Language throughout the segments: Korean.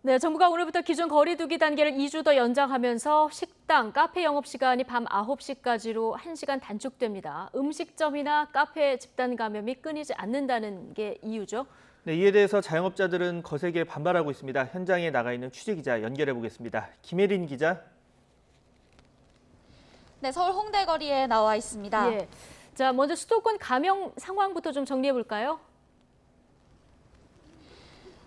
네, 정부가 오늘부터 기존 거리 두기 단계를 2주 더 연장하면서 식당, 카페 영업시간이 밤 9시까지로 1시간 단축됩니다. 음식점이나 카페 집단 감염이 끊이지 않는다는 게 이유죠. 네, 이에 대해서 자영업자들은 거세게 반발하고 있습니다. 현장에 나가 있는 취재기자 연결해 보겠습니다. 김혜린 기자. 네, 서울 홍대 거리에 나와 있습니다. 예. 자, 먼저 수도권 감염 상황부터 좀 정리해 볼까요?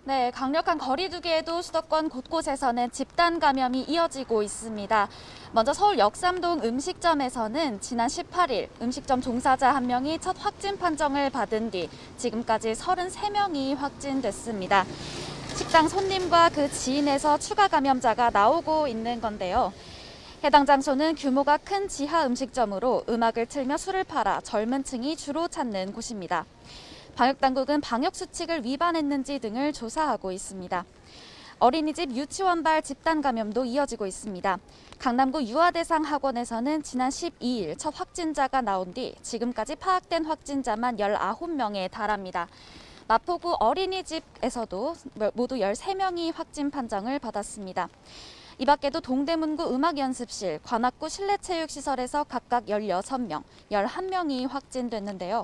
네, 강력한 거리 두기에도 수도권 곳곳에서는 집단 감염이 이어지고 있습니다. 먼저 서울 역삼동 음식점에서는 지난 18일 음식점 종사자 1명이 첫 확진 판정을 받은 뒤 지금까지 33명이 확진됐습니다. 식당 손님과 그 지인에서 추가 감염자가 나오고 있는 건데요. 해당 장소는 규모가 큰 지하 음식점으로 음악을 틀며 술을 팔아 젊은 층이 주로 찾는 곳입니다. 방역당국은 방역수칙을 위반했는지 등을 조사하고 있습니다. 어린이집 유치원발 집단 감염도 이어지고 있습니다. 강남구 유아대상 학원에서는 지난 12일 첫 확진자가 나온 뒤 지금까지 파악된 확진자만 19명에 달합니다. 마포구 어린이집에서도 모두 13명이 확진 판정을 받았습니다. 이 밖에도 동대문구 음악연습실, 관악구 실내체육시설에서 각각 16명, 11명이 확진됐는데요.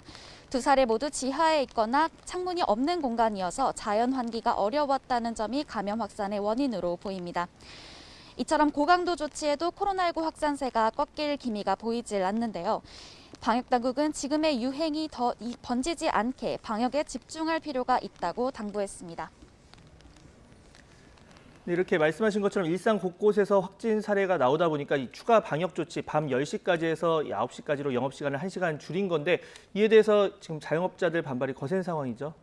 두 사례 모두 지하에 있거나 창문이 없는 공간이어서 자연 환기가 어려웠다는 점이 감염 확산의 원인으로 보입니다. 이처럼 고강도 조치에도 코로나19 확산세가 꺾일 기미가 보이질 않는데요. 방역당국은 지금의 유행이 더 번지지 않게 방역에 집중할 필요가 있다고 당부했습니다. 네, 이렇게 말씀하신 것처럼 일상 곳곳에서 확진 사례가 나오다 보니까 이 추가 방역 조치 밤 10시까지 해서 9시까지로 영업시간을 1시간 줄인 건데 이에 대해서 지금 자영업자들 반발이 거센 상황이죠.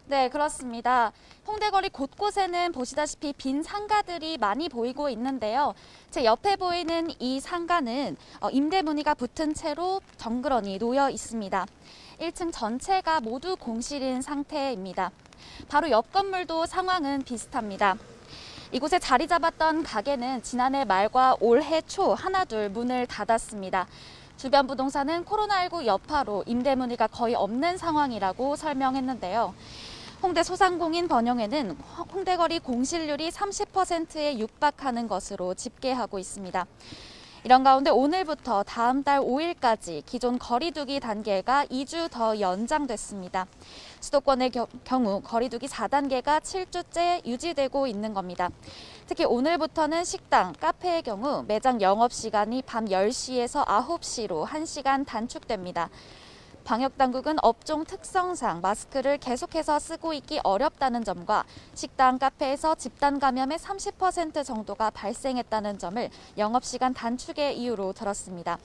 네, 그렇습니다. 홍대거리 곳곳에는 보시다시피 빈 상가들이 많이 보이고 있는데요. 제 옆에 보이는 이 상가는 임대 문의가 붙은 채로 덩그러니 놓여 있습니다. 1층 전체가 모두 공실인 상태입니다. 바로 옆 건물도 상황은 비슷합니다. 이곳에 자리 잡았던 가게는 지난해 말과 올해 초 하나둘 문을 닫았습니다. 주변 부동산은 코로나19 여파로 임대 문의가 거의 없는 상황이라고 설명했는데요. 홍대 소상공인 번영회는 홍대거리 공실률이 30%에 육박하는 것으로 집계하고 있습니다. 이런 가운데 오늘부터 다음 달 5일까지 기존 거리두기 단계가 2주 더 연장됐습니다. 수도권의 경우 거리두기 4단계가 7주째 유지되고 있는 겁니다. 특히 오늘부터는 식당, 카페의 경우 매장 영업시간이 밤 10시에서 9시로 1시간 단축됩니다. 방역당국은 업종 특성상 마스크를 계속해서 쓰고 있기 어렵다는 점과 식당, 카페에서 집단 감염의 30% 정도가 발생했다는 점을 영업시간 단축의 이유로 들었습니다.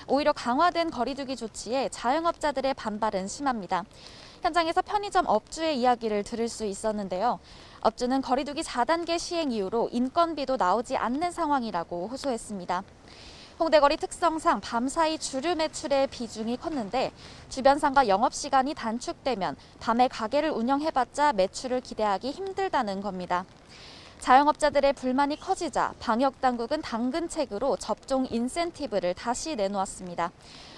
오히려 강화된 거리두기 조치에 자영업자들의 반발은 심합니다. 현장에서 편의점 업주의 이야기를 들을 수 있었는데요. 업주는 거리두기 4단계 시행 이후로 인건비도 나오지 않는 상황이라고 호소했습니다. 홍대거리 특성상 밤사이 주류 매출의 비중이 컸는데 주변 상가 영업시간이 단축되면 밤에 가게를 운영해봤자 매출을 기대하기 힘들다는 겁니다. 자영업자들의 불만이 커지자 방역당국은 당근책으로 접종 인센티브를 다시 내놓았습니다.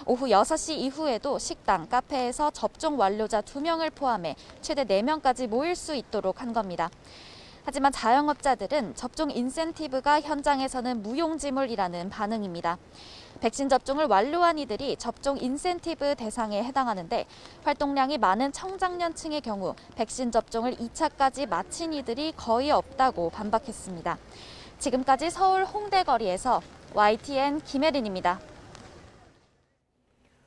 오후 6시 이후에도 식당, 카페에서 접종 완료자 2명을 포함해 최대 4명까지 모일 수 있도록 한 겁니다. 하지만 자영업자들은 접종 인센티브가 현장에서는 무용지물이라는 반응입니다. 백신 접종을 완료한 이들이 접종 인센티브 대상에 해당하는데 활동량이 많은 청장년층의 경우 백신 접종을 2차까지 마친 이들이 거의 없다고 반박했습니다. 지금까지 서울 홍대거리에서 YTN 김혜린입니다.